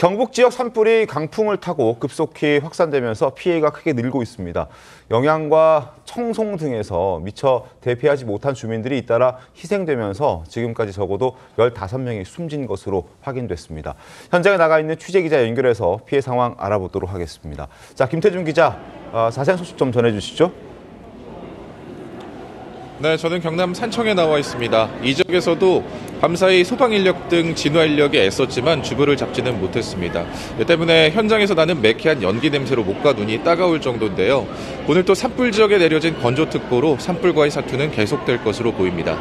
경북 지역 산불이 강풍을 타고 급속히 확산되면서 피해가 크게 늘고 있습니다. 영양과 청송 등에서 미처 대피하지 못한 주민들이 잇따라 희생되면서 지금까지 적어도 15명이 숨진 것으로 확인됐습니다. 현장에 나가 있는 취재기자 연결해서 피해 상황 알아보도록 하겠습니다. 자, 김태준 기자, 자세한 소식 좀 전해주시죠. 네, 저는 경남 산청에 나와 있습니다. 이 지역에서도 밤사이 소방인력 등 진화인력이 애썼지만 주부를 잡지는 못했습니다. 이 때문에 현장에서 나는 매캐한 연기 냄새로 목과 눈이 따가울 정도인데요. 오늘 또 산불 지역에 내려진 건조특보로 산불과의 사투는 계속될 것으로 보입니다.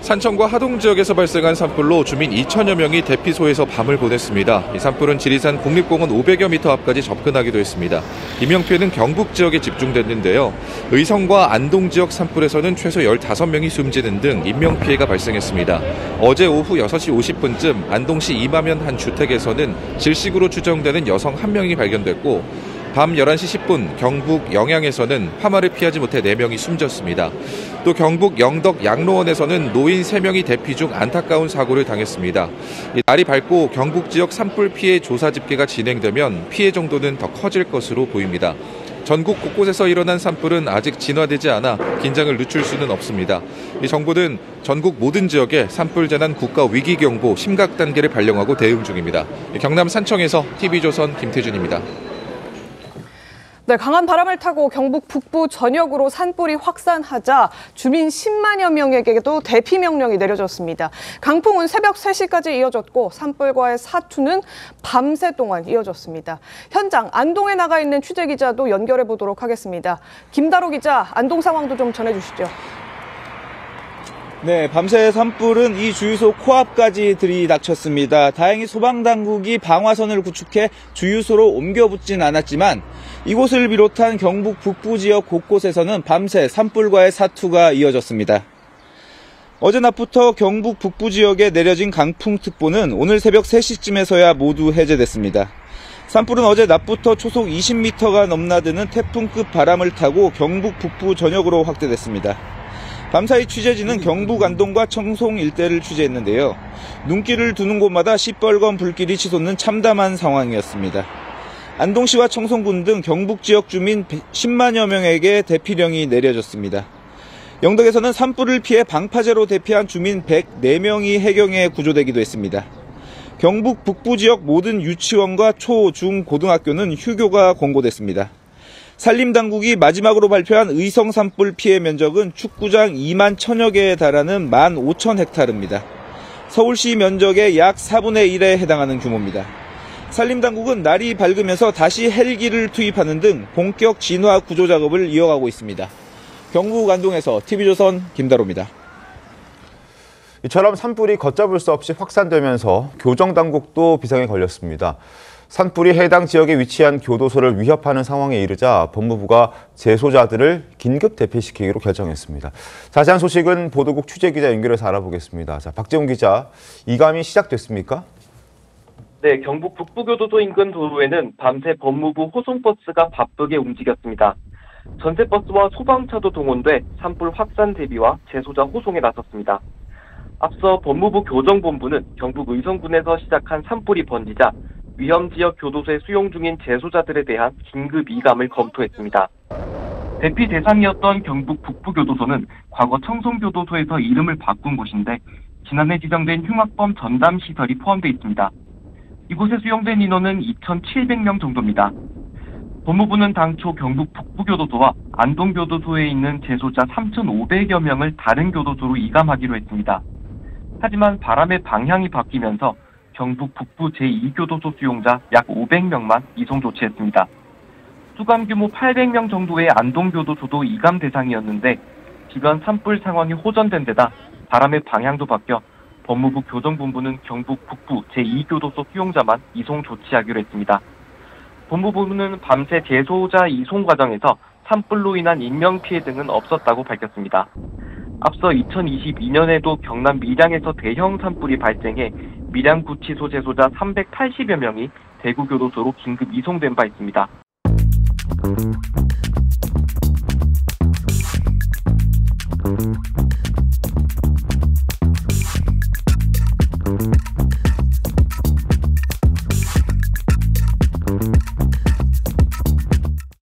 산청과 하동 지역에서 발생한 산불로 주민 2천여 명이 대피소에서 밤을 보냈습니다. 이 산불은 지리산 국립공원 500여 미터 앞까지 접근하기도 했습니다. 인명피해는 경북 지역에 집중됐는데요. 의성과 안동 지역 산불에서는 최소 15명이 숨지는 등 인명피해가 발생했습니다. 어제 오후 6시 50분쯤 안동시 이마면 한 주택에서는 질식으로 추정되는 여성 1명이 발견됐고 밤 11시 10분 경북 영양에서는 화마를 피하지 못해 4명이 숨졌습니다. 또 경북 영덕 양로원에서는 노인 3명이 대피 중 안타까운 사고를 당했습니다. 날이 밝고 경북 지역 산불 피해 조사 집계가 진행되면 피해 정도는 더 커질 것으로 보입니다. 전국 곳곳에서 일어난 산불은 아직 진화되지 않아 긴장을 늦출 수는 없습니다. 이 정부는 전국 모든 지역에 산불 재난 국가 위기 경보 심각 단계를 발령하고 대응 중입니다. 경남 산청에서 TV조선 김태준입니다. 네, 강한 바람을 타고 경북 북부 전역으로 산불이 확산하자 주민 10만여 명에게도 대피 명령이 내려졌습니다. 강풍은 새벽 3시까지 이어졌고 산불과의 사투는 밤새 동안 이어졌습니다. 현장 안동에 나가 있는 취재기자도 연결해 보도록 하겠습니다. 김다로 기자, 안동 상황도 좀 전해주시죠. 네, 밤새 산불은 이 주유소 코앞까지 들이닥쳤습니다. 다행히 소방당국이 방화선을 구축해 주유소로 옮겨붙진 않았지만 이곳을 비롯한 경북 북부 지역 곳곳에서는 밤새 산불과의 사투가 이어졌습니다. 어제 낮부터 경북 북부 지역에 내려진 강풍특보는 오늘 새벽 3시쯤에서야 모두 해제됐습니다. 산불은 어제 낮부터 초속 20m가 넘나드는 태풍급 바람을 타고 경북 북부 전역으로 확대됐습니다. 밤사이 취재진은 경북 안동과 청송 일대를 취재했는데요. 눈길을 두는 곳마다 시뻘건 불길이 치솟는 참담한 상황이었습니다. 안동시와 청송군 등 경북 지역 주민 10만여 명에게 대피령이 내려졌습니다. 영덕에서는 산불을 피해 방파제로 대피한 주민 104명이 해경에 구조되기도 했습니다. 경북 북부 지역 모든 유치원과 초, 중, 고등학교는 휴교가 권고됐습니다. 산림당국이 마지막으로 발표한 의성 산불 피해 면적은 축구장 2만 1000여 개에 달하는 15,000헥타르입니다. 서울시 면적의 약 4분의 1에 해당하는 규모입니다. 산림당국은 날이 밝으면서 다시 헬기를 투입하는 등 본격 진화 구조 작업을 이어가고 있습니다. 경북 안동에서 TV조선 김다로입니다. 이처럼 산불이 걷잡을 수 없이 확산되면서 교정당국도 비상에 걸렸습니다. 산불이 해당 지역에 위치한 교도소를 위협하는 상황에 이르자 법무부가 재소자들을 긴급 대피시키기로 결정했습니다. 자세한 소식은 보도국 취재기자 연결해서 알아보겠습니다. 자, 박재훈 기자, 이감이 시작됐습니까? 네, 경북 북부교도소 인근 도로에는 밤새 법무부 호송버스가 바쁘게 움직였습니다. 전세버스와 소방차도 동원돼 산불 확산 대비와 재소자 호송에 나섰습니다. 앞서 법무부 교정본부는 경북 의성군에서 시작한 산불이 번지자 위험지역 교도소에 수용 중인 재소자들에 대한 긴급 이감을 검토했습니다. 대피 대상이었던 경북 북부교도소는 과거 청송교도소에서 이름을 바꾼 곳인데 지난해 지정된 흉악범 전담시설이 포함되어 있습니다. 이곳에 수용된 인원은 2,700명 정도입니다. 법무부는 당초 경북 북부교도소와 안동교도소에 있는 재소자 3,500여 명을 다른 교도소로 이감하기로 했습니다. 하지만 바람의 방향이 바뀌면서 경북 북부 제2교도소 수용자 약 500명만 이송 조치했습니다. 수감 규모 800명 정도의 안동교도소도 이감 대상이었는데 주변 산불 상황이 호전된 데다 바람의 방향도 바뀌어 법무부 교정본부는 경북 북부 제2교도소 수용자만 이송 조치하기로 했습니다. 법무부는 밤새 재소자 이송 과정에서 산불로 인한 인명피해 등은 없었다고 밝혔습니다. 앞서 2022년에도 경남 밀양에서 대형 산불이 발생해 밀양구치소 재소자 380여 명이 대구교도소로 긴급 이송된 바 있습니다.